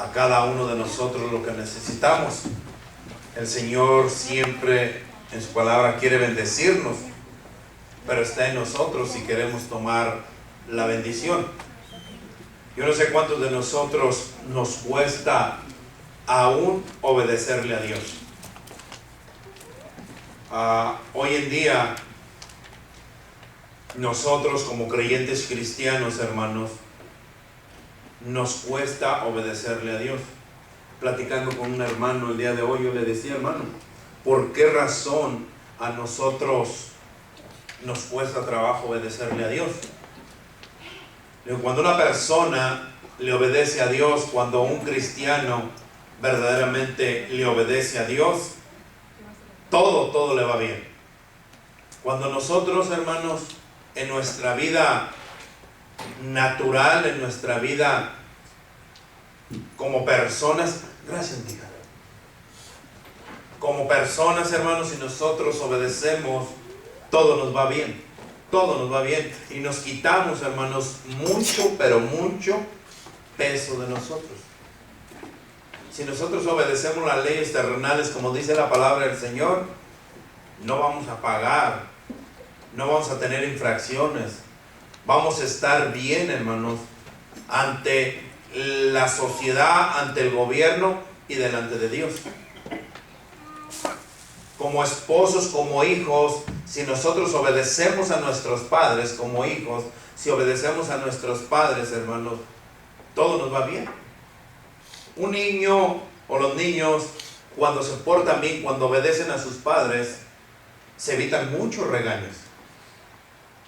a cada uno de nosotros lo que necesitamos. El Señor siempre en su palabra quiere bendecirnos, pero está en nosotros si queremos tomar la bendición. Yo no sé cuántos de nosotros nos cuesta aún obedecerle a Dios. Hoy en día, nosotros como creyentes cristianos, hermanos, nos cuesta obedecerle a Dios. Platicando con un hermano el día de hoy, yo le decía, hermano, ¿por qué razón a nosotros nos cuesta trabajo obedecerle a Dios? Cuando una persona le obedece a Dios, cuando un cristiano verdaderamente le obedece a Dios, todo le va bien. Cuando nosotros, hermanos, en nuestra vida natural, en nuestra vida como personas, gracias, hija. Como personas, hermanos, si nosotros obedecemos, todo nos va bien. Todo nos va bien. Y nos quitamos, hermanos, mucho, pero mucho peso de nosotros. Si nosotros obedecemos las leyes terrenales, como dice la palabra del Señor, no vamos a pagar, no vamos a tener infracciones, vamos a estar bien, hermanos, ante la sociedad, ante el gobierno y delante de Dios. Como esposos, como hijos, si nosotros obedecemos a nuestros padres como hijos, si obedecemos a nuestros padres, hermanos, todo nos va bien. Un niño o los niños, cuando se portan bien, cuando obedecen a sus padres, se evitan muchos regaños.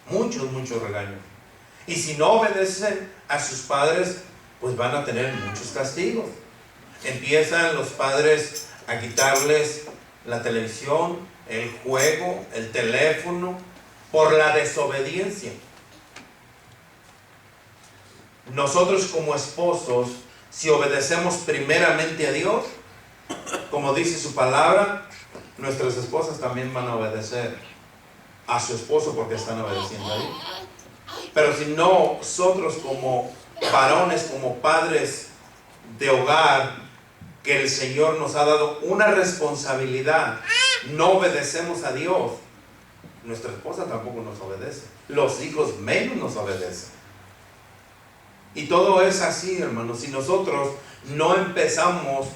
Muchos regaños. Y si no obedecen a sus padres, pues van a tener muchos castigos. Empiezan los padres a quitarles la televisión, el juego, el teléfono, por la desobediencia. Nosotros como esposos, si obedecemos primeramente a Dios, como dice su palabra, nuestras esposas también van a obedecer a su esposo porque están obedeciendo a Dios. Pero si nosotros como varones, como padres de hogar, que el Señor nos ha dado una responsabilidad, no obedecemos a Dios, nuestra esposa tampoco nos obedece, los hijos menos nos obedecen. Y todo es así, hermanos. Si nosotros no empezamos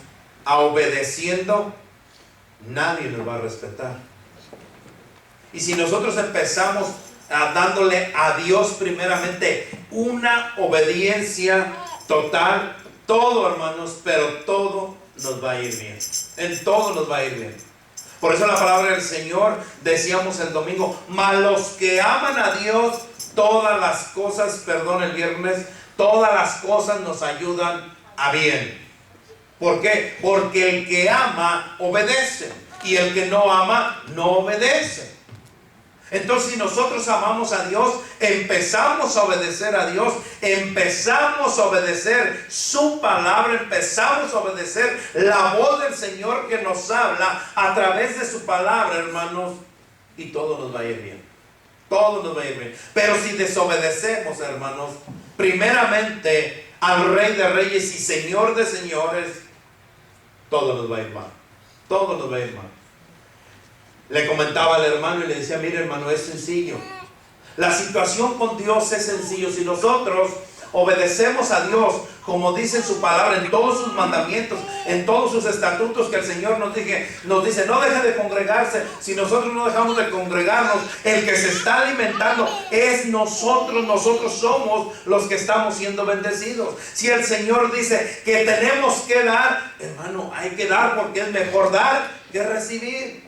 a obedeciendo, nadie nos va a respetar. Y si nosotros empezamos dándole a Dios primeramente una obediencia total, todo, hermanos, pero todo nos va a ir bien. En todo nos va a ir bien. Por eso la palabra del Señor, decíamos el domingo, mas los que aman a Dios, todas las cosas, el viernes, todas las cosas nos ayudan a bien. ¿Por qué? Porque el que ama, obedece. Y el que no ama, no obedece. Entonces, si nosotros amamos a Dios, empezamos a obedecer a Dios, empezamos a obedecer su palabra, empezamos a obedecer la voz del Señor que nos habla a través de su palabra, hermanos, y todo nos va a ir bien. Todo nos va a ir bien. Pero si desobedecemos, hermanos, primeramente al Rey de Reyes y Señor de Señores, todo nos va a ir mal. Todo nos va a ir mal. Le comentaba al hermano y le decía, mire, hermano, es sencillo. La situación con Dios es sencillo. Si nosotros obedecemos a Dios, como dice en su palabra, en todos sus mandamientos, en todos sus estatutos que el Señor nos dice, no deje de congregarse. Si nosotros no dejamos de congregarnos, el que se está alimentando es nosotros. Nosotros somos los que estamos siendo bendecidos. Si el Señor dice que tenemos que dar, hermano, hay que dar, porque es mejor dar que recibir.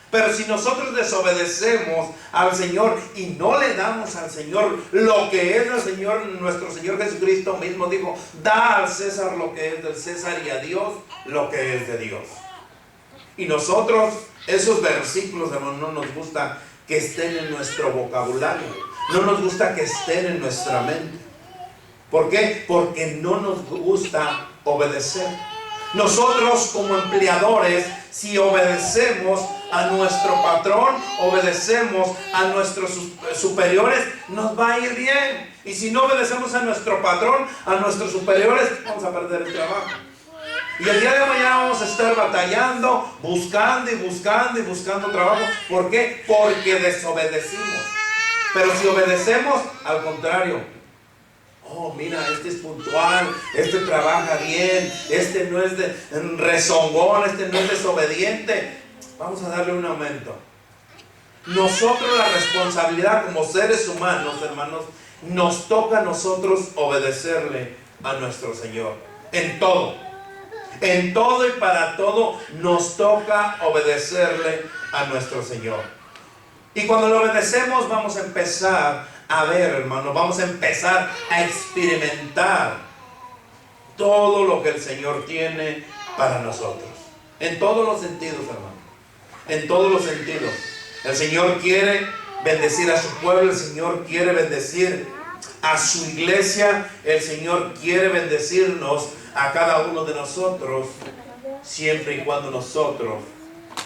Pero si nosotros desobedecemos al Señor y no le damos al Señor lo que es del Señor, nuestro Señor Jesucristo mismo dijo, da al César lo que es del César y a Dios lo que es de Dios. Y nosotros, esos versículos, hermano, no nos gusta que estén en nuestro vocabulario, no nos gusta que estén en nuestra mente. ¿Por qué? Porque no nos gusta obedecer. Nosotros como empleadores, si obedecemos a nuestro patrón, obedecemos a nuestros superiores, nos va a ir bien. Y si no obedecemos a nuestro patrón, a nuestros superiores, vamos a perder el trabajo. Y el día de mañana vamos a estar batallando, buscando y buscando y buscando trabajo. ¿Por qué? Porque desobedecimos. Pero si obedecemos, al contrario. Oh, mira, este es puntual, este trabaja bien, este no es de rezongón, este no es desobediente. Vamos a darle un aumento. Nosotros la responsabilidad como seres humanos, hermanos, nos toca a nosotros obedecerle a nuestro Señor. En todo. En todo y para todo nos toca obedecerle a nuestro Señor. Y cuando lo obedecemos vamos a empezar a ver, hermano, vamos a empezar a experimentar todo lo que el Señor tiene para nosotros. En todos los sentidos, hermano. En todos los sentidos. El Señor quiere bendecir a su pueblo, el Señor quiere bendecir a su iglesia, el Señor quiere bendecirnos a cada uno de nosotros, siempre y cuando nosotros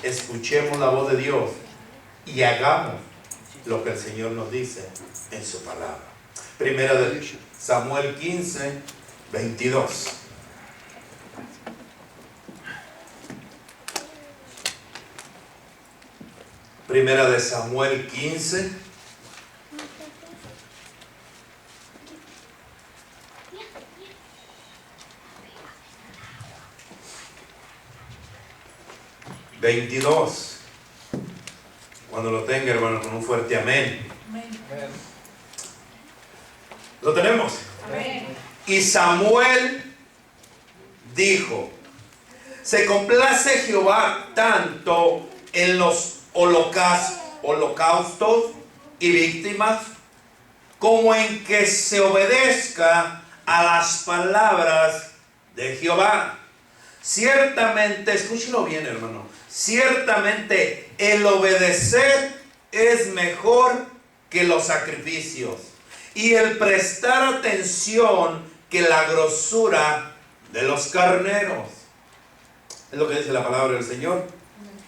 escuchemos la voz de Dios y hagamos lo que el Señor nos dice en su palabra. Primera de Samuel 15, 22. Primera de Samuel 15, 22. Cuando lo tenga, hermano, con un fuerte amén. Amén. ¿Lo tenemos? Amén. Y Samuel dijo: se complace Jehová tanto en los holocaustos y víctimas, como en que se obedezca a las palabras de Jehová. Ciertamente, escúchelo bien, hermano, ciertamente el obedecer es mejor que los sacrificios, y el prestar atención que la grosura de los carneros. Es lo que dice la palabra del Señor.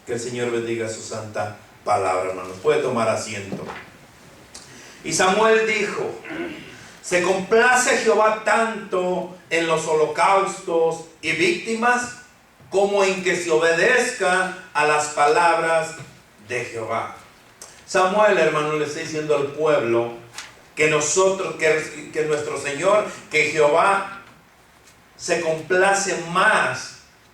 Que el Señor bendiga su santa palabra, hermanos. Puede tomar asiento. Y Samuel dijo: se complace Jehová tanto en los holocaustos y víctimas, como en que se obedezca a las palabras de Jehová. Samuel, hermano, le está diciendo al pueblo que nosotros, que nuestro Señor, que Jehová se complace más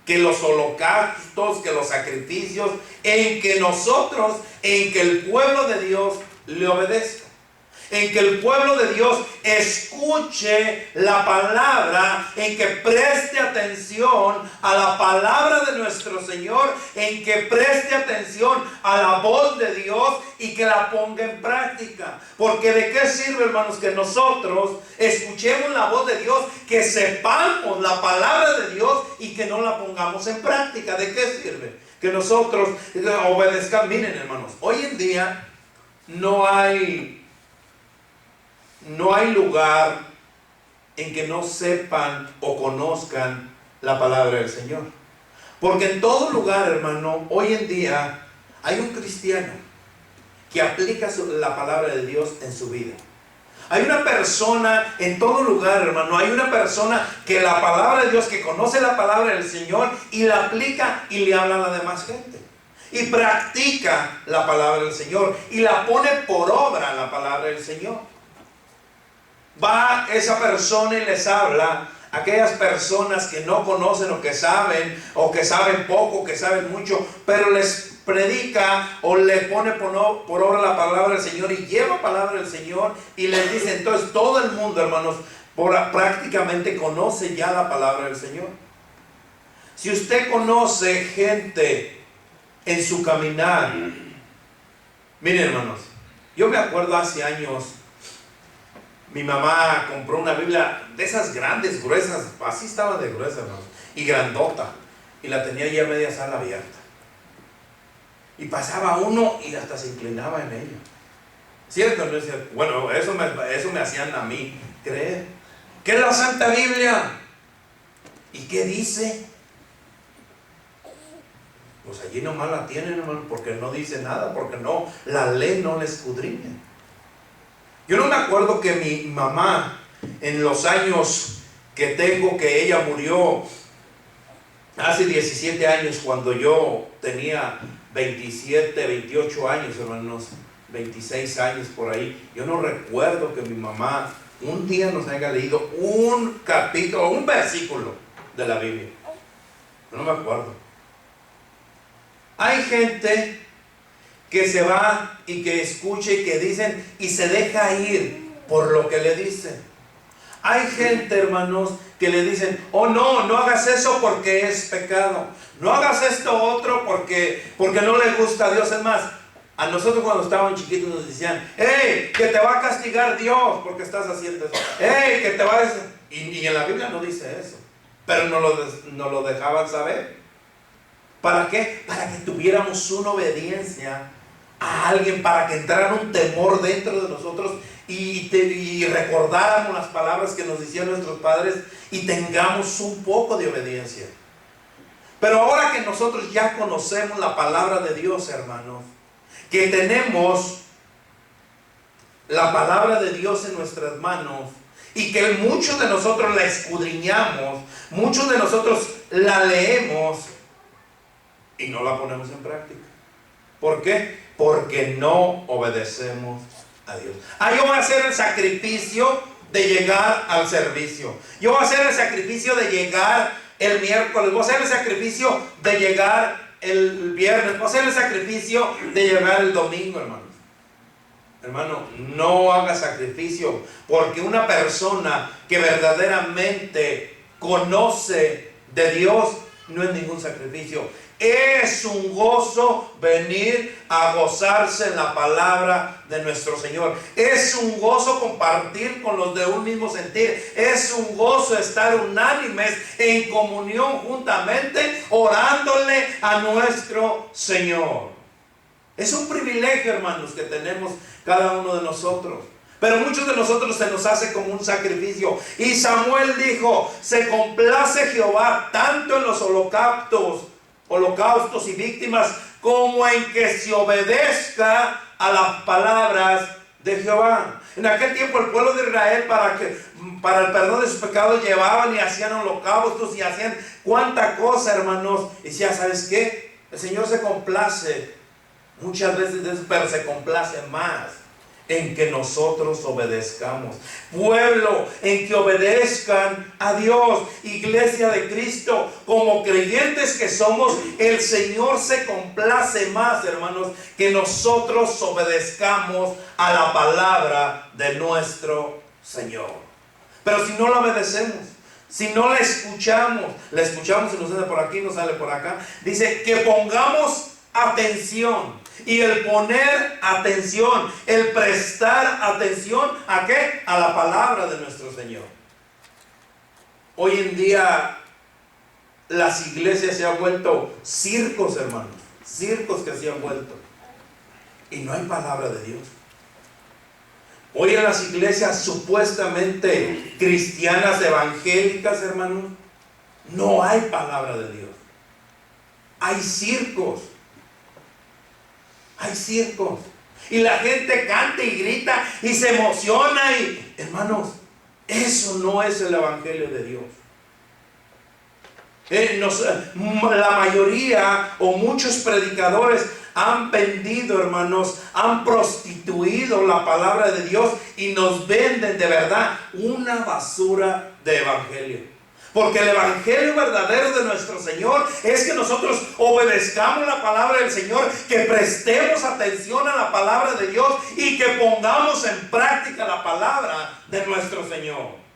que los holocaustos, que los sacrificios, en que nosotros, en que el pueblo de Dios le obedezca. En que el pueblo de Dios escuche la palabra, en que preste atención a la palabra de nuestro Señor, en que preste atención a la voz de Dios y que la ponga en práctica. Porque ¿de qué sirve, hermanos, que nosotros escuchemos la voz de Dios, que sepamos la palabra de Dios y que no la pongamos en práctica? ¿De qué sirve que nosotros obedezcamos? Miren, hermanos, hoy en día no hay lugar en que no sepan o conozcan la palabra del Señor. Porque en todo lugar, hermano, hoy en día hay un cristiano que aplica la palabra de Dios en su vida. Hay una persona en todo lugar, hermano, hay una persona que la palabra de Dios, que conoce la palabra del Señor y la aplica y le habla a la demás gente. Y practica la palabra del Señor y la pone por obra la palabra del Señor. Va esa persona y les habla a aquellas personas que no conocen o que saben poco, que saben mucho, pero les predica o le pone por obra la palabra del Señor y lleva palabra del Señor y les dice. Entonces todo el mundo, hermanos, prácticamente conoce ya la palabra del Señor. Si usted conoce gente en su caminar, miren, hermanos, yo me acuerdo hace años, mi mamá compró una Biblia de esas grandes, gruesas, así estaba de gruesa, hermanos, y grandota, y la tenía ya media sala abierta. Y pasaba uno y hasta se inclinaba en ella. ¿Cierto? Bueno, eso me hacían a mí creer. ¿Qué es la Santa Biblia? ¿Y qué dice? Pues allí nomás la tienen, hermano, porque no dice nada, porque no, la ley no la escudriña. Yo no me acuerdo que mi mamá, en los años que tengo, que ella murió hace 17 años, cuando yo tenía 27, 28 años, hermanos, 26 años por ahí. Yo no recuerdo que mi mamá un día nos haya leído un capítulo, un versículo de la Biblia. No me acuerdo. Hay gente que se va y que escucha y que dicen y se deja ir por lo que le dicen. Hay gente, hermanos, que le dicen, oh no, no hagas eso porque es pecado. No hagas esto otro porque no le gusta a Dios. Es más, a nosotros cuando estábamos chiquitos nos decían, hey, que te va a castigar Dios porque estás haciendo eso. Hey, que te va a... Y en la Biblia no dice eso. Pero nos lo dejaban saber. ¿Para qué? Para que tuviéramos una obediencia a alguien, para que entrara un temor dentro de nosotros y recordáramos las palabras que nos decían nuestros padres y tengamos un poco de obediencia. Pero ahora que nosotros ya conocemos la palabra de Dios, hermanos, que tenemos la palabra de Dios en nuestras manos y que muchos de nosotros la escudriñamos, muchos de nosotros la leemos y no la ponemos en práctica. ¿Por qué? Porque no obedecemos a Dios. Yo voy a hacer el sacrificio de llegar al servicio. Yo voy a hacer el sacrificio de llegar el miércoles. Voy a hacer el sacrificio de llegar el viernes. Voy a hacer el sacrificio de llegar el domingo, hermanos. Hermano, no haga sacrificio, porque una persona que verdaderamente conoce de Dios no es ningún sacrificio. Es un gozo venir a gozarse en la palabra de nuestro Señor. Es un gozo compartir con los de un mismo sentir. Es un gozo estar unánimes en comunión juntamente, orándole a nuestro Señor. Es un privilegio, hermanos, que tenemos cada uno de nosotros. Pero muchos de nosotros se nos hace como un sacrificio. Y Samuel dijo, se complace Jehová tanto en los holocaustos y víctimas, como en que se obedezca a las palabras de Jehová. En aquel tiempo el pueblo de Israel, para el perdón de sus pecados, llevaban y hacían holocaustos y hacían cuánta cosa, hermanos. Y decía, ¿sabes qué? El Señor se complace muchas veces de eso, pero se complace más en que nosotros obedezcamos. Pueblo, en que obedezcan a Dios. Iglesia de Cristo, como creyentes que somos, el Señor se complace más, hermanos, que nosotros obedezcamos a la palabra de nuestro Señor. Pero si no la obedecemos, si no la escuchamos y nos sale por aquí, nos sale por acá, dice que pongamos atención. Y el poner atención, el prestar atención, ¿a qué? A la palabra de nuestro Señor. Hoy en día las iglesias se han vuelto circos, hermanos. Circos que se han vuelto. Y no hay palabra de Dios. Hoy en las iglesias supuestamente cristianas evangélicas, hermanos, no hay palabra de Dios. Hay circos. Hay circos. Y la gente canta y grita y se emociona. Y, hermanos, eso no es el evangelio de Dios. La mayoría o muchos predicadores han vendido, hermanos, han prostituido la palabra de Dios y nos venden de verdad una basura de evangelio. Porque el evangelio verdadero de nuestro Señor es que nosotros obedezcamos la palabra del Señor, que prestemos atención a la palabra de Dios y que pongamos en práctica la palabra de nuestro Señor.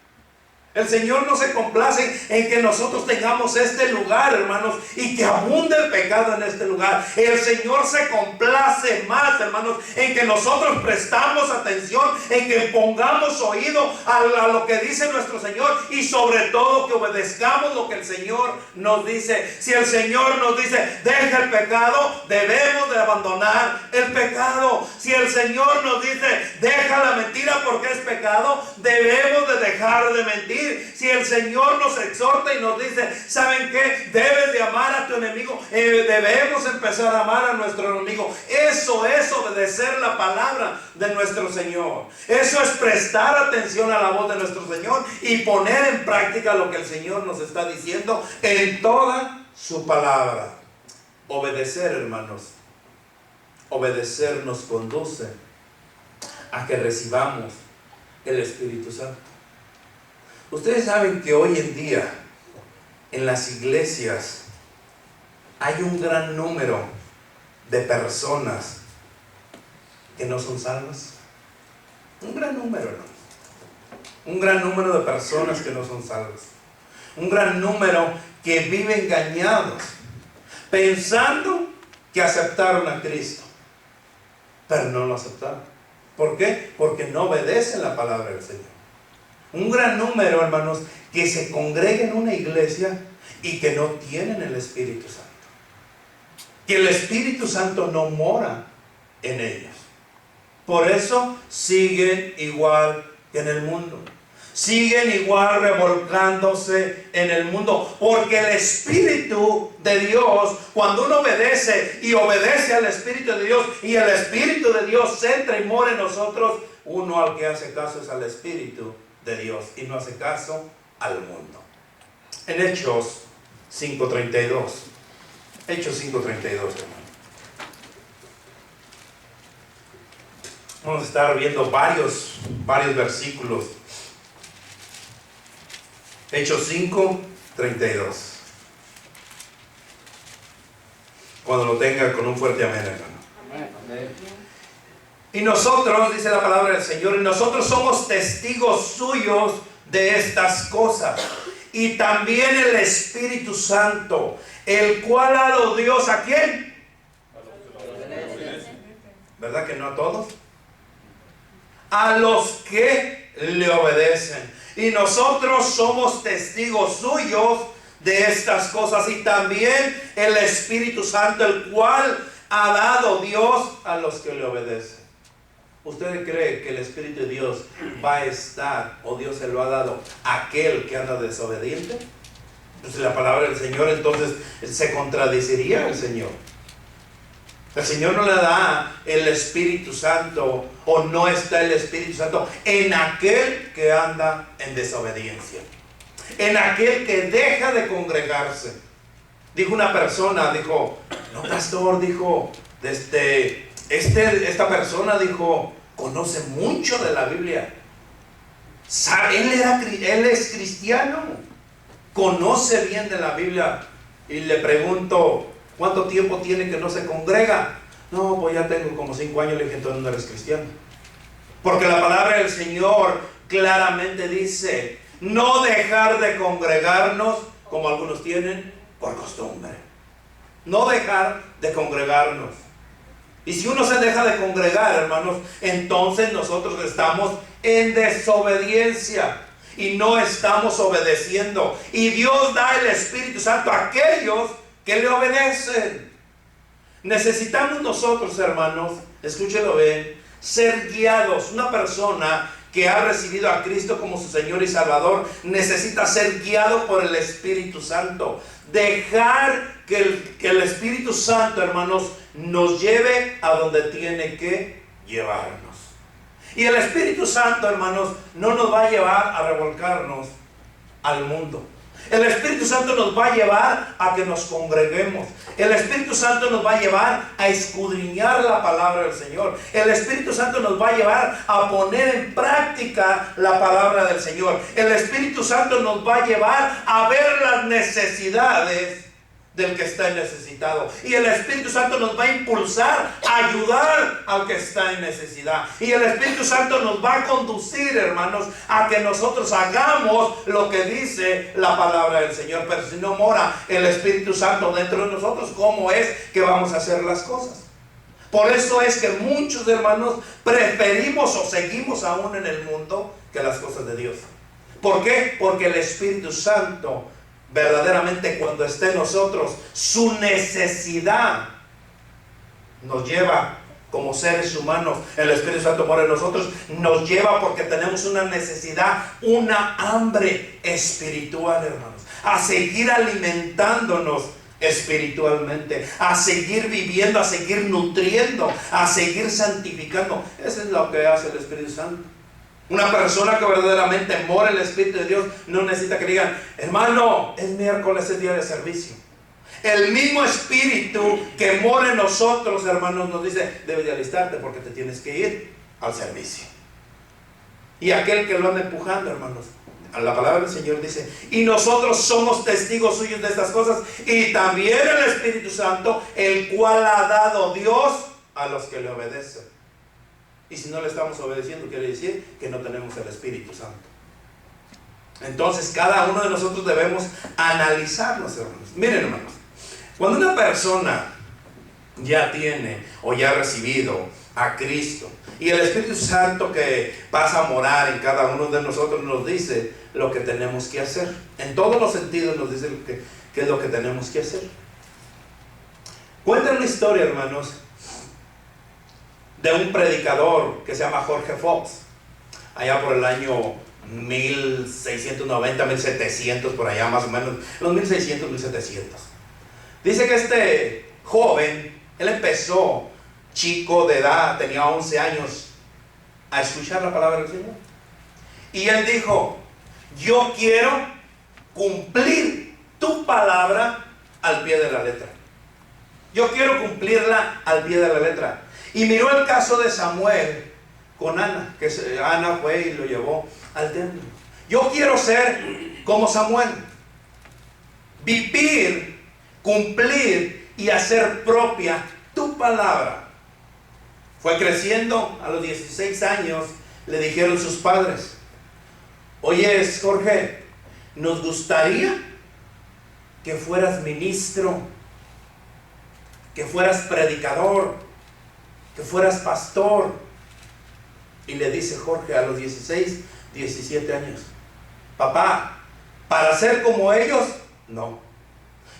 El Señor no se complace en que nosotros tengamos este lugar, hermanos, y que abunde el pecado en este lugar. El Señor se complace más, hermanos, en que nosotros prestamos atención, en que pongamos oído a lo que dice nuestro Señor y sobre todo que obedezcamos lo que el Señor nos dice. Si el Señor nos dice, deja el pecado, debemos de abandonar el pecado. Si el Señor nos dice, deja la mentira porque es pecado, debemos de dejar de mentir. Si el Señor nos exhorta y nos dice, ¿saben qué? Debes de amar a tu enemigo. Debemos empezar a amar a nuestro enemigo. Eso es obedecer la palabra de nuestro Señor. Eso es prestar atención a la voz de nuestro Señor y poner en práctica lo que el Señor nos está diciendo en toda su palabra. Obedecer, hermanos, obedecer nos conduce a que recibamos el Espíritu Santo. Ustedes saben que hoy en día en las iglesias hay un gran número de personas que no son salvas. Un gran número, ¿no? Un gran número de personas que no son salvas. Un gran número que vive engañados, pensando que aceptaron a Cristo, pero no lo aceptaron. ¿Por qué? Porque no obedecen la palabra del Señor. Un gran número, hermanos, que se congrega en una iglesia y que no tienen el Espíritu Santo. Que el Espíritu Santo no mora en ellos. Por eso siguen igual que en el mundo. Siguen igual revolcándose en el mundo. Porque el Espíritu de Dios, cuando uno obedece y obedece al Espíritu de Dios, y el Espíritu de Dios entra y mora en nosotros, uno al que hace caso es al Espíritu de Dios y no hace caso al mundo. En Hechos 5:32. Hechos 5:32, hermano. Vamos a estar viendo varios versículos. Hechos 5:32. Cuando lo tenga, con un fuerte amén, hermano. Amén. Y nosotros, dice la palabra del Señor, y nosotros somos testigos suyos de estas cosas. Y también el Espíritu Santo, el cual ha dado Dios ¿a quién? ¿Verdad que no a todos? A los que le obedecen. Y nosotros somos testigos suyos de estas cosas. Y también el Espíritu Santo, el cual ha dado Dios a los que le obedecen. ¿Usted cree que el Espíritu de Dios va a estar, o Dios se lo ha dado, a aquel que anda desobediente? Pues la palabra del Señor, entonces se contradeciría el Señor. El Señor no le da el Espíritu Santo, o no está el Espíritu Santo en aquel que anda en desobediencia, en aquel que deja de congregarse. Dijo una persona, dijo, no pastor, dijo, esta persona, dijo, conoce mucho de la Biblia. Él es cristiano, conoce bien de la Biblia. Y le pregunto, ¿cuánto tiempo tiene que no se congrega? No, pues ya tengo como 5 años. Le dije, entonces no eres cristiano. Porque la palabra del Señor claramente dice, no dejar de congregarnos, como algunos tienen por costumbre. No dejar de congregarnos. Y si uno se deja de congregar, hermanos, entonces nosotros estamos en desobediencia y no estamos obedeciendo. Y Dios da el Espíritu Santo a aquellos que le obedecen. Necesitamos nosotros, hermanos, escúchelo bien, ser guiados. Una persona que ha recibido a Cristo como su Señor y Salvador necesita ser guiado por el Espíritu Santo. Dejar que el Espíritu Santo, hermanos, nos lleve a donde tiene que llevarnos. Y el Espíritu Santo, hermanos, no nos va a llevar a revolcarnos al mundo. El Espíritu Santo nos va a llevar a que nos congreguemos. El Espíritu Santo nos va a llevar a escudriñar la palabra del Señor. El Espíritu Santo nos va a llevar a poner en práctica la palabra del Señor. El Espíritu Santo nos va a llevar a ver las necesidades del que está necesitado. Y el Espíritu Santo nos va a impulsar a ayudar al que está en necesidad. Y el Espíritu Santo nos va a conducir, hermanos, a que nosotros hagamos lo que dice la palabra del Señor. Pero si no mora el Espíritu Santo dentro de nosotros, ¿cómo es que vamos a hacer las cosas? Por eso es que muchos, hermanos, preferimos o seguimos aún en el mundo que las cosas de Dios. ¿Por qué? Porque el Espíritu Santo verdaderamente, cuando esté en nosotros, su necesidad nos lleva como seres humanos. El Espíritu Santo mora en nosotros, nos lleva porque tenemos una necesidad, una hambre espiritual, hermanos, a seguir alimentándonos espiritualmente, a seguir viviendo, a seguir nutriendo, a seguir santificando. Eso es lo que hace el Espíritu Santo. Una persona que verdaderamente mora en el Espíritu de Dios no necesita que digan, hermano, es miércoles, es día de servicio. El mismo Espíritu que mora en nosotros, hermanos, nos dice, debes de alistarte porque te tienes que ir al servicio. Y aquel que lo anda empujando, hermanos, la palabra del Señor dice, y nosotros somos testigos suyos de estas cosas, y también el Espíritu Santo, el cual ha dado Dios a los que le obedecen. Y si no le estamos obedeciendo, quiere decir que no tenemos el Espíritu Santo. Entonces cada uno de nosotros debemos analizarnos, hermanos. Miren, hermanos, cuando una persona ya tiene o ya ha recibido a Cristo, y el Espíritu Santo que pasa a morar en cada uno de nosotros nos dice lo que tenemos que hacer. En todos los sentidos nos dice qué es lo que tenemos que hacer. Cuentan una historia, hermanos, de un predicador que se llama Jorge Fox, allá por el año 1690, 1700, por allá más o menos, los 1600, 1700. Dice que este joven, él empezó chico de edad, tenía 11 años, a escuchar la palabra del Señor. Y él dijo, yo quiero cumplir tu palabra al pie de la letra. Yo quiero cumplirla al pie de la letra. Y miró el caso de Samuel con Ana, que Ana fue y lo llevó al templo. Yo quiero ser como Samuel, vivir, cumplir y hacer propia tu palabra. Fue creciendo, a los 16 años le dijeron sus padres, oye Jorge, nos gustaría que fueras ministro, que fueras predicador, que fueras pastor. Y le dice Jorge a los 16, 17 años, papá, para ser como ellos, no.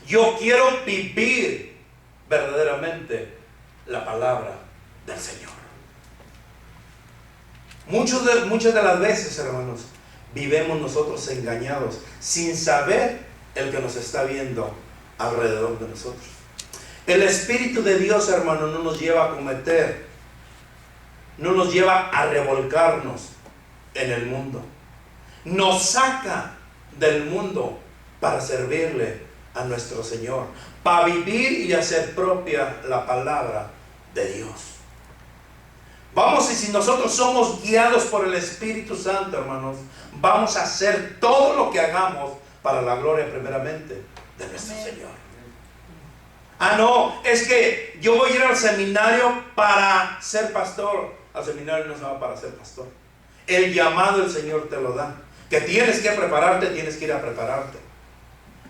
Yo quiero vivir verdaderamente la palabra del Señor. Muchas de las veces, hermanos, vivimos nosotros engañados sin saber el que nos está viendo alrededor de nosotros. El Espíritu de Dios, hermano, no nos lleva a cometer, no nos lleva a revolcarnos en el mundo. Nos saca del mundo para servirle a nuestro Señor, para vivir y hacer propia la palabra de Dios. Vamos, y si nosotros somos guiados por el Espíritu Santo, hermanos, vamos a hacer todo lo que hagamos para la gloria primeramente de nuestro Señor. Ah, no, es que yo voy a ir al seminario para ser pastor. Al seminario no se va para ser pastor. El llamado el Señor te lo da. Que tienes que prepararte, tienes que ir a prepararte.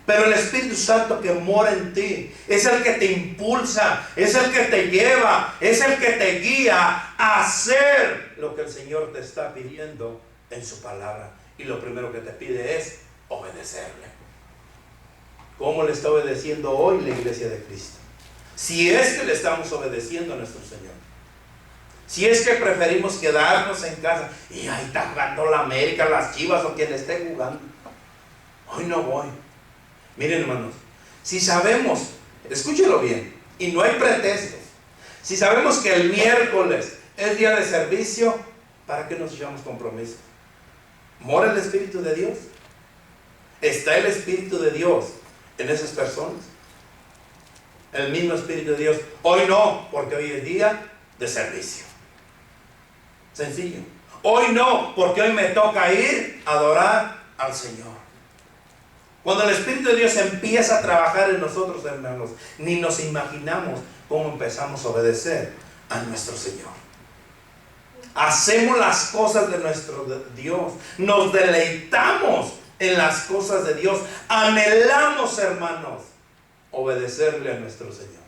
Pero el Espíritu Santo que mora en ti es el que te impulsa, es el que te lleva, es el que te guía a hacer lo que el Señor te está pidiendo en su palabra. Y lo primero que te pide es obedecerle. ¿Cómo le está obedeciendo hoy la iglesia de Cristo? Si es que le estamos obedeciendo a nuestro Señor. Si es que preferimos quedarnos en casa y ahí está jugando la América, las Chivas o quien esté jugando. Hoy no voy. Miren, hermanos, si sabemos, escúchelo bien, y no hay pretextos. Si sabemos que el miércoles es día de servicio, ¿para qué nos echamos compromiso? ¿Mora el Espíritu de Dios? ¿Está el Espíritu de Dios en esas personas? El mismo Espíritu de Dios. Hoy no, porque hoy es día de servicio. Sencillo. Hoy no, porque hoy me toca ir a adorar al Señor. Cuando el Espíritu de Dios empieza a trabajar en nosotros, hermanos, ni nos imaginamos cómo empezamos a obedecer a nuestro Señor. Hacemos las cosas de nuestro Dios, nos deleitamos en las cosas de Dios, anhelamos, hermanos, obedecerle a nuestro Señor.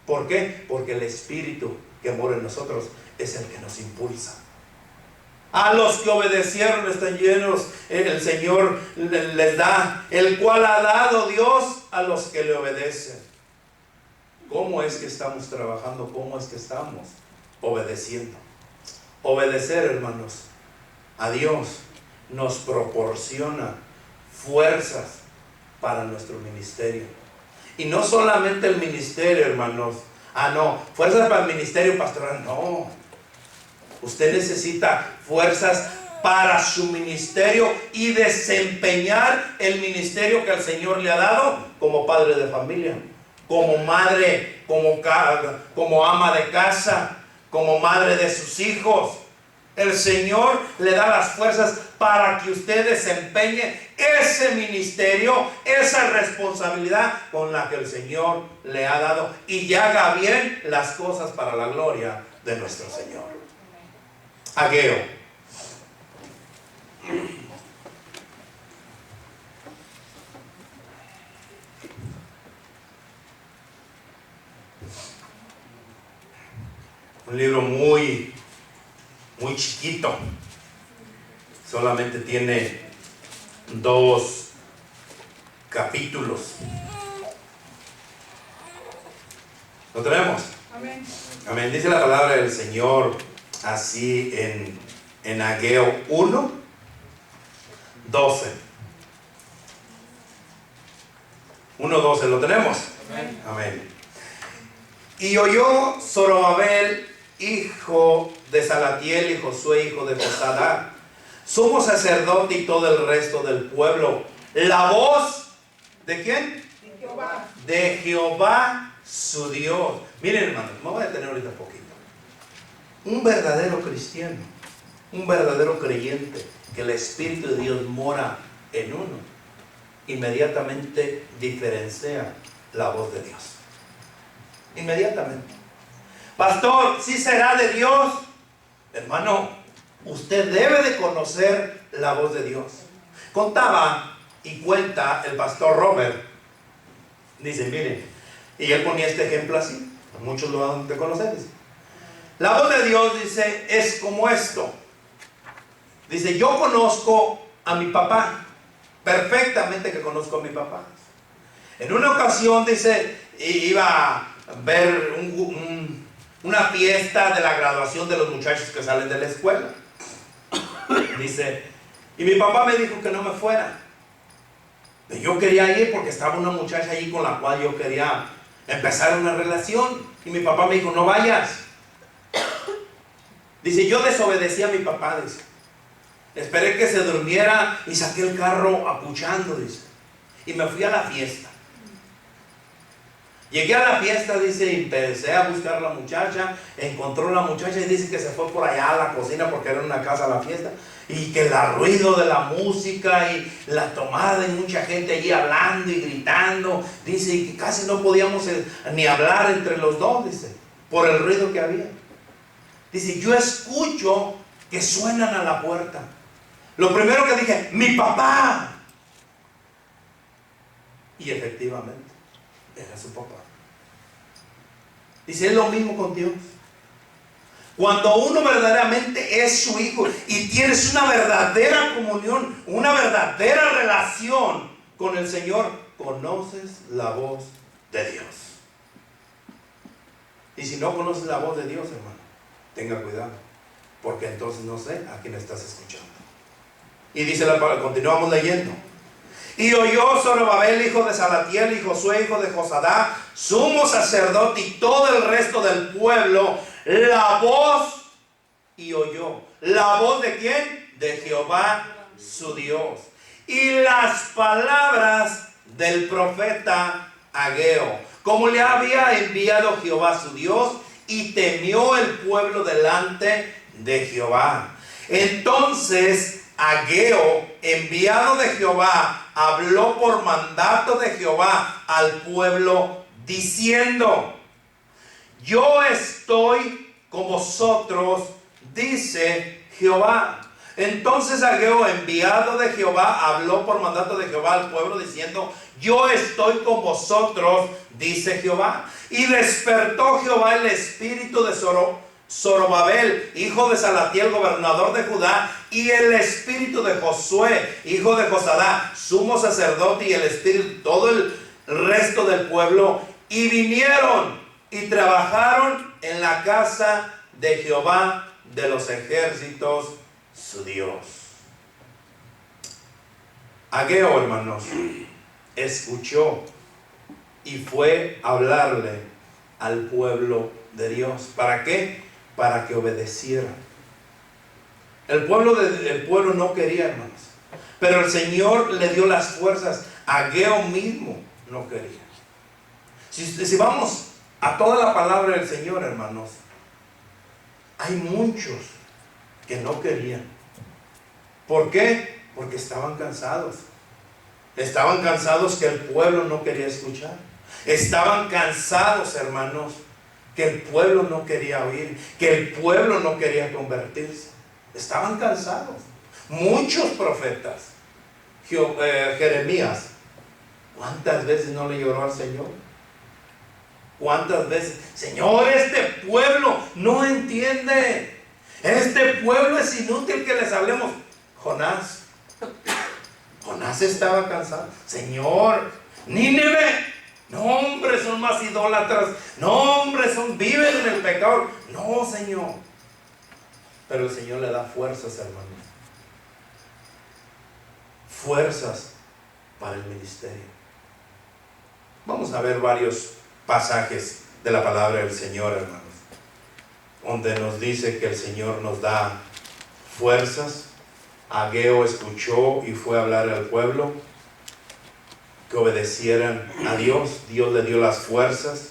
¿Por qué? Porque el Espíritu que mora en nosotros es el que nos impulsa. A los que obedecieron están llenos, el Señor les da, el cual ha dado Dios a los que le obedecen. ¿Cómo es que estamos trabajando? ¿Cómo es que estamos obedeciendo? Obedecer, hermanos, a Dios nos proporciona fuerzas para nuestro ministerio. Y no solamente el ministerio, hermanos. No, fuerzas para el ministerio pastoral, no. Usted necesita fuerzas para su ministerio y desempeñar el ministerio que el Señor le ha dado como padre de familia, como madre, como ama de casa, como madre de sus hijos. El Señor le da las fuerzas para que usted desempeñe ese ministerio, esa responsabilidad con la que el Señor le ha dado, y haga bien las cosas para la gloria de nuestro Señor. Ageo. Un libro muy chiquito. Solamente tiene 2 capítulos. ¿Lo tenemos? Amén. Amén. Dice la palabra del Señor así en Ageo 1, 12. 1, 12. ¿Lo tenemos? Amén. Amén. Y oyó Zorobabel, hijo de Salatiel, y Josué, hijo de Josadá, sumo sacerdote, y todo el resto del pueblo, la voz ¿de quién? De Jehová. De Jehová su Dios. Miren, hermanos, me voy a detener ahorita un poquito. Un verdadero cristiano, un verdadero creyente, que el Espíritu de Dios mora en uno, inmediatamente diferencia la voz de Dios. Inmediatamente. Pastor, ¿sí será de Dios? Hermano, usted debe de conocer la voz de Dios. Contaba y cuenta el pastor Robert. Dice, miren, y él ponía este ejemplo así. Muchos lo han de conocer. Dice, la voz de Dios, dice, es como esto. Dice, yo conozco a mi papá. Perfectamente que conozco a mi papá. En una ocasión, dice, iba a ver una fiesta de la graduación de los muchachos que salen de la escuela. Dice, y mi papá me dijo que no me fuera. Yo quería ir porque estaba una muchacha allí con la cual yo quería empezar una relación. Y mi papá me dijo, no vayas. Dice, yo desobedecí a mi papá, dice. Esperé que se durmiera y saqué el carro apuchando, dice. Y me fui a la fiesta. Llegué a la fiesta, dice, y empecé a buscar a la muchacha. Encontró a la muchacha y dice que se fue por allá a la cocina porque era una casa a la fiesta. Y que el ruido de la música y la tomada de mucha gente allí hablando y gritando. Dice, y que casi no podíamos ni hablar entre los dos, dice, por el ruido que había. Dice, yo escucho que suenan a la puerta. Lo primero que dije, mi papá. Y efectivamente, era su papá. Dice, es lo mismo con Dios. Cuando uno verdaderamente es su hijo y tienes una verdadera comunión, una verdadera relación con el Señor, conoces la voz de Dios. Y si no conoces la voz de Dios, hermano, tenga cuidado, porque entonces no sé a quién estás escuchando. Y dice la palabra, continuamos leyendo. Y oyó Zorobabel, hijo de Salatiel, y Josué, hijo de Josadá, sumo sacerdote, y todo el resto del pueblo, la voz, y oyó. ¿La voz de quién? De Jehová su Dios. Y las palabras del profeta Ageo, como le había enviado Jehová su Dios, y temió el pueblo delante de Jehová. Entonces Ageo, enviado de Jehová, habló por mandato de Jehová al pueblo diciendo, yo estoy con vosotros, dice Jehová. Entonces Ageo, enviado de Jehová, habló por mandato de Jehová al pueblo diciendo, yo estoy con vosotros, dice Jehová. Y despertó Jehová el espíritu de Zorobabel, hijo de Salatiel, gobernador de Judá, y el espíritu de Josué, hijo de Josadá, sumo sacerdote, y el espíritu, todo el resto del pueblo, y vinieron y trabajaron en la casa de Jehová de los ejércitos, su Dios. Ageo, hermanos, escuchó y fue a hablarle al pueblo de Dios. ¿Para qué? Para que obedecieran. El pueblo no quería, hermanos, pero el Señor le dio las fuerzas. Ageo mismo no quería. Si vamos a toda la palabra del Señor, hermanos, hay muchos que no querían. ¿Por qué? Porque estaban cansados. Estaban cansados que el pueblo no quería escuchar. Estaban cansados, hermanos, que el pueblo no quería oír, que el pueblo no quería convertirse. Estaban cansados. Muchos profetas. Jeremías, ¿cuántas veces no le lloró al Señor? ¿Cuántas veces? Señor, este pueblo no entiende. Este pueblo es inútil que les hablemos. Jonás estaba cansado. Señor, Nínive, no, hombre, son más idólatras. No, hombre, viven en el pecado. No, Señor. Pero el Señor le da fuerzas, hermanos. Fuerzas para el ministerio. Vamos a ver varios pasajes de la palabra del Señor, hermanos, donde nos dice que el Señor nos da fuerzas. Ageo escuchó y fue a hablar al pueblo que obedecieran a Dios. Dios le dio las fuerzas.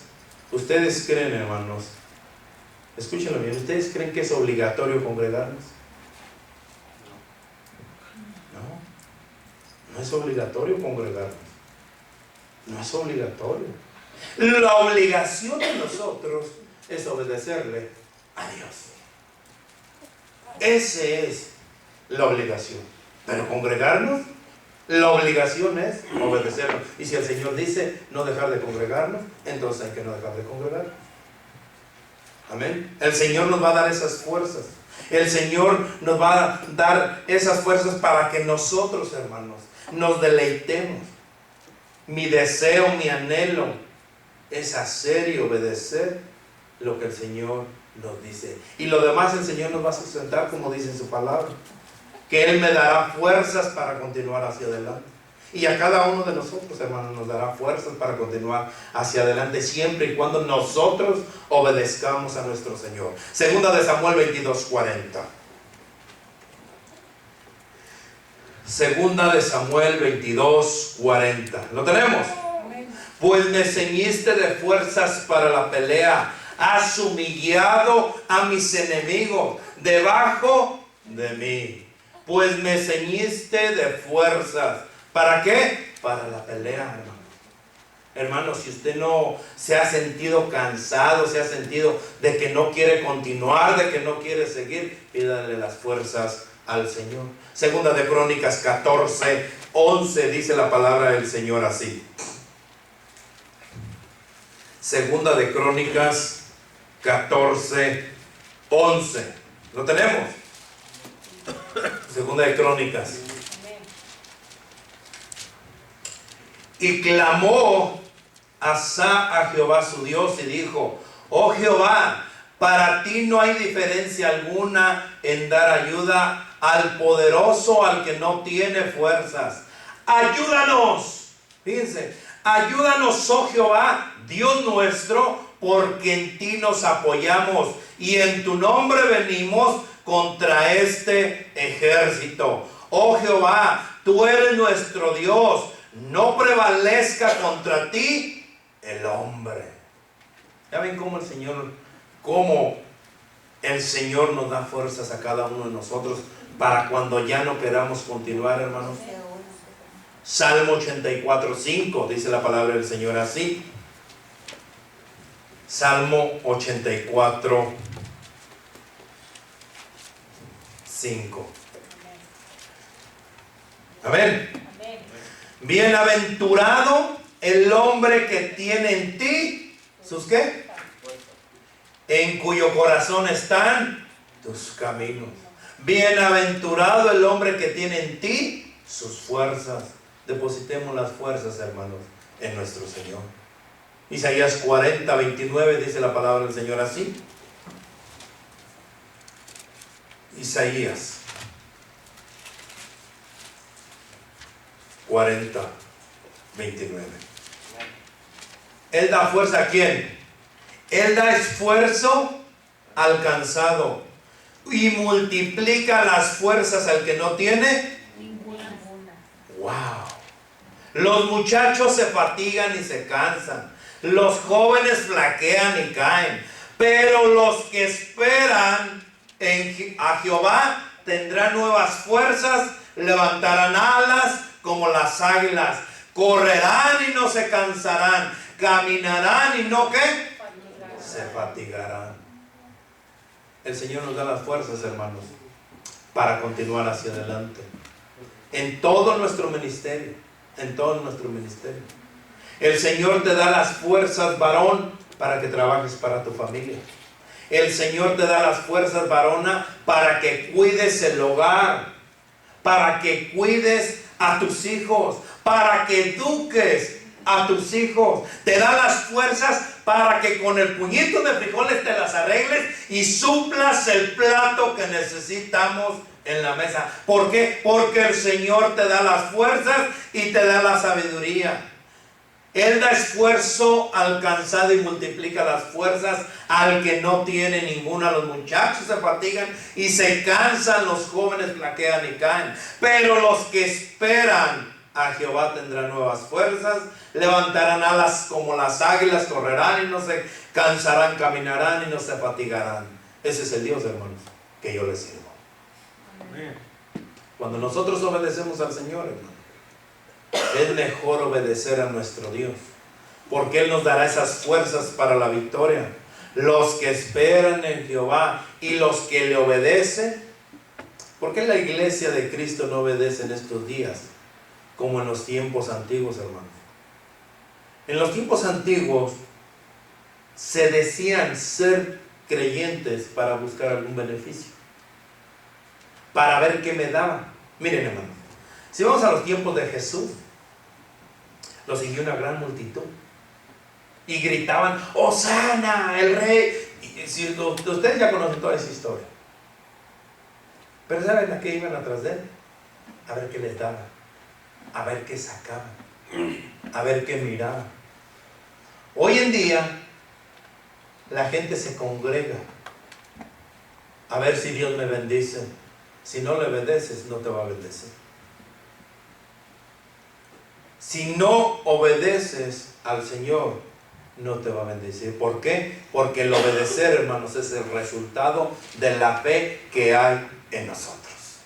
¿Ustedes creen, hermanos? Escúchenlo bien. ¿Ustedes creen que es obligatorio congregarnos? No es obligatorio congregarnos. No es obligatorio. La obligación de nosotros es obedecerle a Dios. Esa es la obligación. Pero congregarnos, la obligación es obedecerlo. Y si el Señor dice no dejar de congregarnos, entonces hay que no dejar de congregarnos. Amén. El Señor nos va a dar esas fuerzas. El Señor nos va a dar esas fuerzas para que nosotros, hermanos, nos deleitemos. Mi deseo, mi anhelo es hacer y obedecer lo que el Señor nos dice. Y lo demás el Señor nos va a sustentar, como dice en su palabra, que Él me dará fuerzas para continuar hacia adelante. Y a cada uno de nosotros, hermanos, nos dará fuerzas para continuar hacia adelante, siempre y cuando nosotros obedezcamos a nuestro Señor. Segunda de Samuel 22:40. Segunda de Samuel 22:40. ¿Lo tenemos? Pues me ceñiste de fuerzas para la pelea. Has humillado a mis enemigos debajo de mí. Pues me ceñiste de fuerzas. ¿Para qué? Para la pelea, hermano. Hermano, si usted no se ha sentido cansado, se ha sentido de que no quiere continuar, de que no quiere seguir, pídale las fuerzas al Señor. Segunda de Crónicas 14:11 dice la palabra del Señor así. Segunda de Crónicas 14:11. ¿Lo tenemos? Segunda de Crónicas. Y clamó Asa a Jehová su Dios y dijo: oh Jehová, para ti no hay diferencia alguna en dar ayuda al poderoso, al que no tiene fuerzas. Ayúdanos. Fíjense, ayúdanos, oh Jehová, Dios nuestro, porque en ti nos apoyamos y en tu nombre venimos contra este ejército. Oh Jehová, tú eres nuestro Dios, no prevalezca contra ti el hombre. ¿Ya ven cómo el Señor nos da fuerzas a cada uno de nosotros para cuando ya no queramos continuar, hermanos? Salmo 84:5 dice la palabra del Señor así. Salmo 84:5. Amén. Bienaventurado el hombre que tiene en ti sus ¿qué? En cuyo corazón están tus caminos. Bienaventurado el hombre que tiene en ti sus fuerzas. Depositemos las fuerzas, hermanos, en nuestro Señor. Isaías 40:29 dice la palabra del Señor así. Isaías 40:29. Él da fuerza ¿a quién? Él da esfuerzo al cansado y multiplica las fuerzas al que no tiene ninguna. Wow. Los muchachos se fatigan y se cansan. Los jóvenes flaquean y caen. Pero los que esperan a Jehová tendrán nuevas fuerzas, levantarán alas como las águilas, correrán y no se cansarán, caminarán y no ¿qué? Se fatigarán. El Señor nos da las fuerzas, hermanos, para continuar hacia adelante en todo nuestro ministerio. En todo nuestro ministerio el Señor te da las fuerzas, varón, para que trabajes para tu familia. El Señor te da las fuerzas, varona, para que cuides el hogar, para que cuides a tus hijos, para que eduques a tus hijos. Te da las fuerzas para que con el puñito de frijoles te las arregles y suplas el plato que necesitamos en la mesa. ¿Por qué? Porque el Señor te da las fuerzas y te da la sabiduría. Él da esfuerzo al cansado y multiplica las fuerzas al que no tiene ninguna. Los muchachos se fatigan y se cansan, los jóvenes flaquean y caen. Pero los que esperan a Jehová tendrán nuevas fuerzas, levantarán alas como las águilas, correrán y no se cansarán, caminarán y no se fatigarán. Ese es el Dios, hermanos, que yo les sirvo. Cuando nosotros obedecemos al Señor, hermano, es mejor obedecer a nuestro Dios, porque Él nos dará esas fuerzas para la victoria. Los que esperan en Jehová y los que le obedecen. ¿Por qué la iglesia de Cristo no obedece en estos días como en los tiempos antiguos, hermanos? En los tiempos antiguos se decían ser creyentes para buscar algún beneficio, para ver qué me daban. Miren, hermanos, si vamos a los tiempos de Jesús, lo siguió una gran multitud y gritaban: ¡Hosana, el rey! Y si ustedes ya conocen toda esa historia, pero ¿saben a qué iban atrás de él? A ver qué les daban, a ver qué sacaban, a ver qué miraban. Hoy en día la gente se congrega a ver si Dios me bendice. Si no le obedeces, no te va a bendecir. Si no obedeces al Señor, no te va a bendecir. ¿Por qué? Porque el obedecer, hermanos, es el resultado de la fe que hay en nosotros.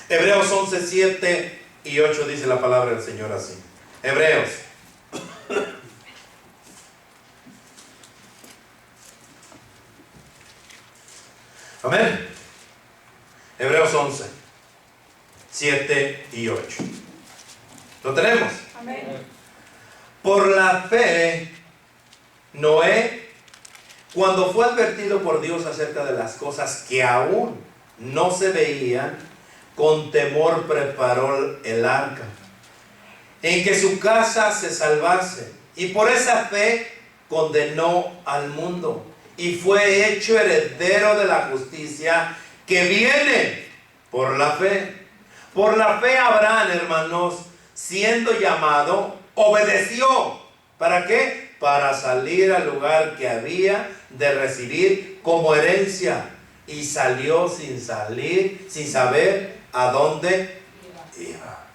Hebreos 11, 7 y 8 dice la palabra del Señor así. Hebreos. Amén. Hebreos 11, 7 y 8. ¿Lo tenemos? Amén. Por la fe, Noé, cuando fue advertido por Dios acerca de las cosas que aún no se veían, con temor preparó el arca, en que su casa se salvase, y por esa fe condenó al mundo, y fue hecho heredero de la justicia que viene por la fe. Por la fe Abraham, hermanos, siendo llamado, obedeció. ¿Para qué? Para salir al lugar que había de recibir como herencia, y salió sin saber a dónde iba.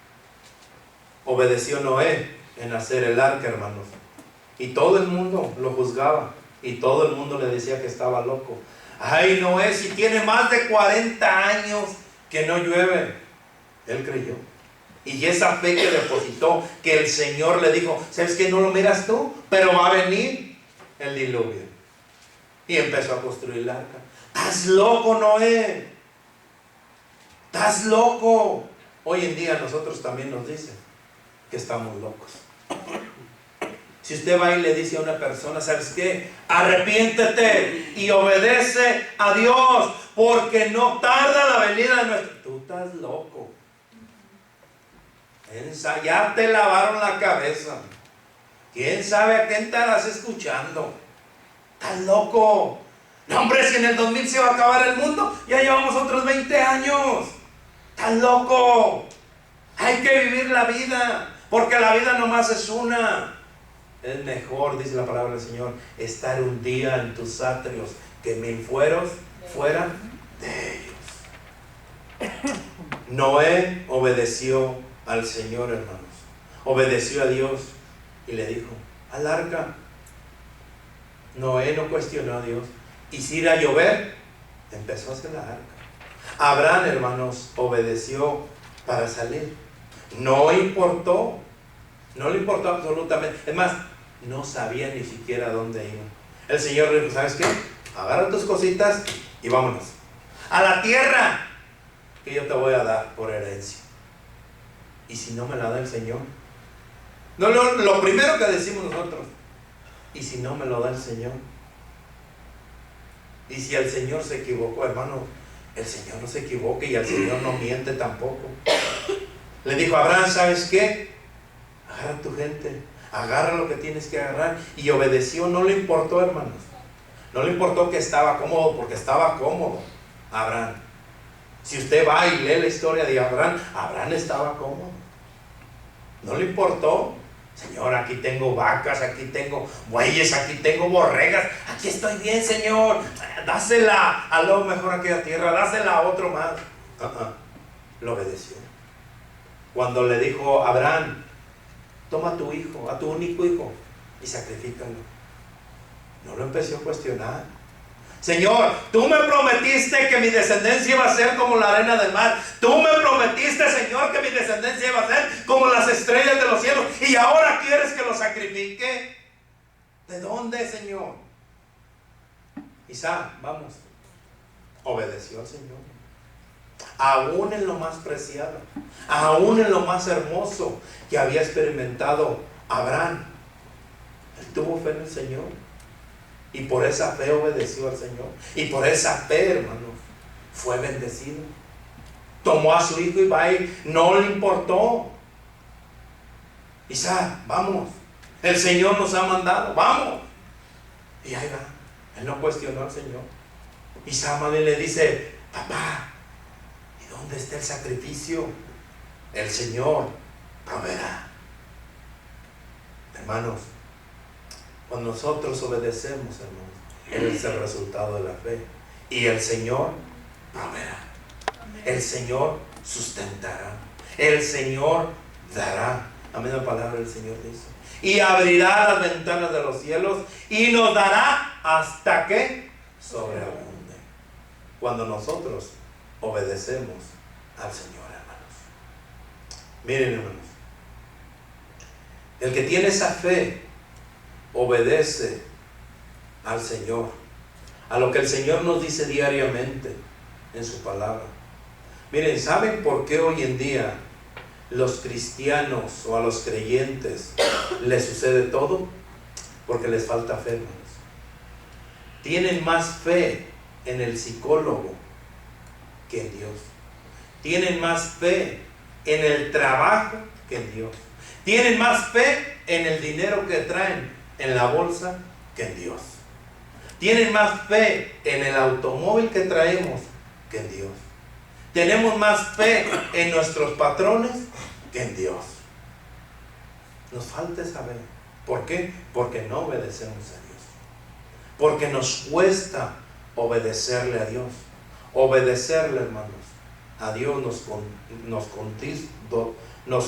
Obedeció Noé en hacer el arca, hermanos, y todo el mundo lo juzgaba, y todo el mundo le decía que estaba loco. Ay, Noé, si tiene más de 40 años que no llueve. Él creyó. Y esa fe que depositó, que el Señor le dijo: ¿sabes qué? No lo miras tú, pero va a venir el diluvio. Y empezó a construir el arca. ¿Estás loco, Noé? ¿Estás loco? Hoy en día nosotros también nos dicen que estamos locos. Si usted va y le dice a una persona: ¿sabes qué? Arrepiéntete y obedece a Dios, porque no tarda la venida de nuestro... Tú estás loco. Ya te lavaron la cabeza. ¿Quién sabe a quién estarás escuchando? Estás loco. No, hombre, si en el 2000 se va a acabar el mundo, ya llevamos otros 20 años. Estás loco. Hay que vivir la vida, porque la vida nomás es una. Es mejor, dice la palabra del Señor, estar un día en tus atrios que 1000 fuera de ellos. Noé obedeció al Señor, hermanos. Obedeció a Dios y le dijo: al arca. Noé no cuestionó a Dios. Y si iba a llover, empezó a hacer la arca. Abraham, hermanos, obedeció para salir. No importó. No le importó absolutamente. Es más, no sabía ni siquiera dónde iba. El Señor le dijo: ¿sabes qué? Agarra tus cositas y vámonos a la tierra que yo te voy a dar por herencia. ¿Y si no me la da el Señor? No, lo primero que decimos nosotros: ¿y si no me lo da el Señor? Y si el Señor se equivocó, hermano, el Señor no se equivoca y el Señor no miente tampoco. Le dijo a Abraham: ¿sabes qué? Agarra tu gente, agarra lo que tienes que agarrar. Y obedeció. No le importó, hermanos. No le importó que estaba cómodo, porque estaba cómodo Abraham. Si usted va y lee la historia de Abraham, Abraham estaba cómodo. No le importó. Señor, aquí tengo vacas, aquí tengo bueyes, aquí tengo borregas, aquí estoy bien, Señor. Dásela a lo mejor aquella tierra, dásela a otro más. Lo obedeció. Cuando le dijo a Abraham: toma a tu hijo, a tu único hijo, y sacrifícalo, no lo empezó a cuestionar. Señor, tú me prometiste que mi descendencia iba a ser como la arena del mar. Tú me prometiste, Señor, que mi descendencia iba a ser como las estrellas de los cielos. Y ahora quieres que lo sacrifique. ¿De dónde, Señor? Isaac, vamos. Obedeció al Señor. Aún en lo más preciado, aún en lo más hermoso que había experimentado Abraham, él tuvo fe en el Señor. Y por esa fe obedeció al Señor. Y por esa fe, hermanos, fue bendecido. Tomó a su hijo y va a ir. No le importó. Isaac, vamos. El Señor nos ha mandado. Vamos. Y ahí va. Él no cuestionó al Señor. Isaac más bien le dice: papá, ¿y dónde está el sacrificio? El Señor proveerá. Hermanos, cuando nosotros obedecemos, hermanos, Él es el resultado de la fe. Y el Señor proveerá. El Señor sustentará. El Señor dará. Amén, la palabra del Señor dice. Y abrirá las ventanas de los cielos y nos dará hasta que sobreabunde. Cuando nosotros obedecemos al Señor, hermanos. Miren, hermanos, el que tiene esa fe obedece al Señor, a lo que el Señor nos dice diariamente en su palabra. Miren, ¿saben por qué hoy en día los cristianos o a los creyentes les sucede todo? Porque les falta fe, hermanos. Tienen más fe en el psicólogo que en Dios. Tienen más fe en el trabajo que en Dios. Tienen más fe en el dinero que traen en la bolsa que en Dios. Tienen más fe en el automóvil que traemos que en Dios. Tenemos más fe en nuestros patrones que en Dios. Nos falta saber. ¿Por qué? Porque no obedecemos a Dios. Porque nos cuesta obedecerle a Dios. Obedecerle, hermanos, a Dios nos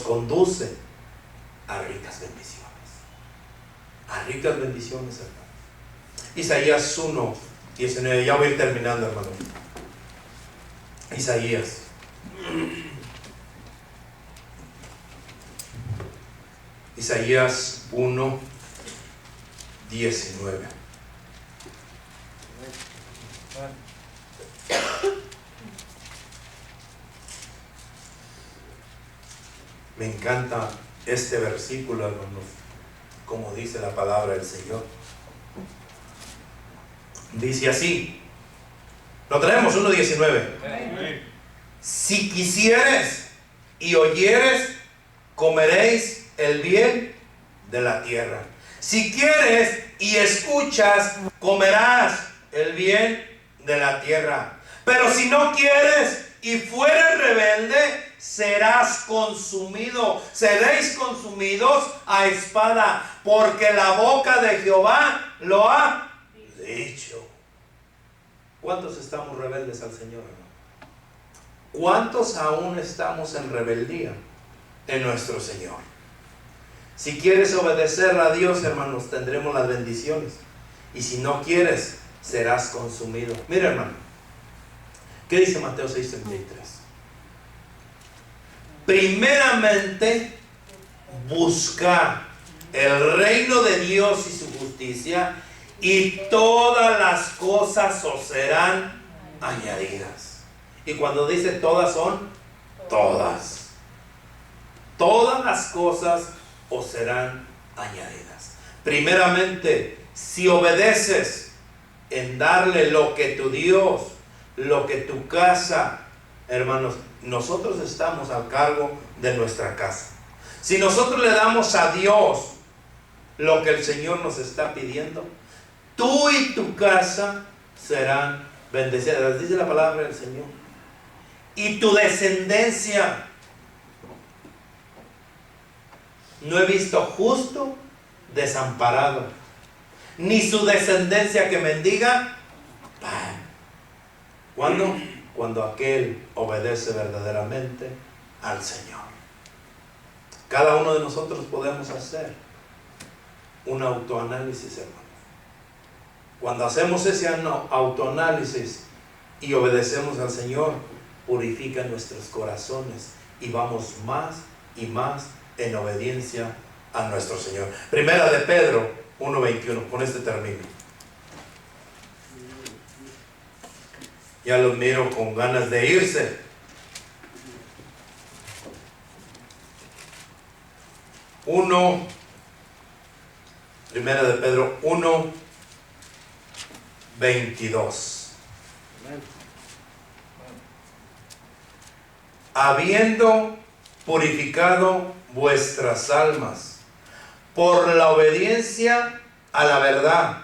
conduce a ricas bendiciones. A ricas bendiciones, hermanos. Isaías 1:19. Ya voy a ir terminando, hermanos. Isaías. Isaías 1:19. Me encanta este versículo, hermanos, como dice la palabra del Señor. Dice así. Lo traemos, 1:19. Si quisieres y oyeres, comeréis el bien de la tierra. Si quieres y escuchas, comerás el bien de la tierra. Pero si no quieres y fueres rebelde, serás consumido. Seréis consumidos a espada, porque la boca de Jehová lo ha dicho. ¿Cuántos estamos rebeldes al Señor, hermano? ¿Cuántos aún estamos en rebeldía en nuestro Señor? Si quieres obedecer a Dios, hermanos, tendremos las bendiciones. Y si no quieres, serás consumido. Mira, hermano, ¿qué dice Mateo 6:33? Primeramente, buscar el reino de Dios y su justicia, y todas las cosas os serán añadidas. Y cuando dice todas, son todas. Todas las cosas os serán añadidas. Primeramente, si obedeces en darle lo que tu Dios, lo que tu casa, hermanos, nosotros estamos al cargo de nuestra casa. Si nosotros le damos a Dios lo que el Señor nos está pidiendo, tú y tu casa serán bendecidas. Dice la palabra del Señor. Y tu descendencia. No he visto justo desamparado, ni su descendencia que mendiga pan. ¿Cuándo? Cuando aquel obedece verdaderamente al Señor. Cada uno de nosotros podemos hacer un autoanálisis, hermanos. Cuando hacemos ese autoanálisis y obedecemos al Señor, purifica nuestros corazones y vamos más y más en obediencia a nuestro Señor. Primera de Pedro 1:21, con este termino. Ya los miro con ganas de irse. Primera de Pedro 1:22. Habiendo purificado vuestras almas por la obediencia a la verdad,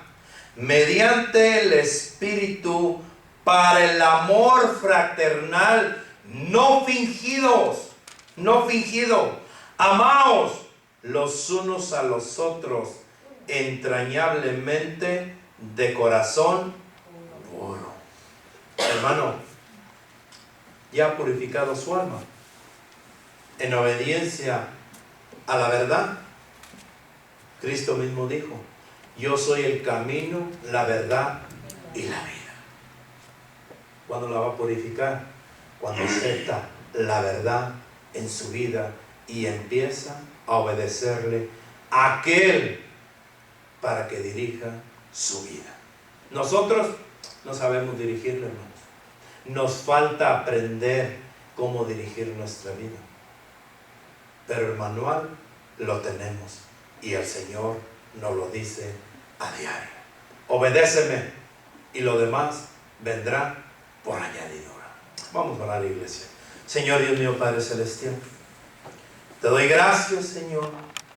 mediante el Espíritu, para el amor fraternal, no fingido. Amaos los unos a los otros entrañablemente de corazón puro. Hermano, ya ha purificado su alma en obediencia a la verdad. Cristo mismo dijo: yo soy el camino, la verdad y la vida. ¿Cuándo la va a purificar? Cuando acepta la verdad en su vida y empieza a obedecerle a aquel para que dirija su vida. Nosotros no sabemos dirigirlo, hermanos. Nos falta aprender cómo dirigir nuestra vida. Pero el manual lo tenemos y el Señor nos lo dice a diario. Obedéceme y lo demás vendrá por añadidura. Vamos a orar, iglesia. Señor Dios mío, Padre Celestial, te doy gracias, Señor,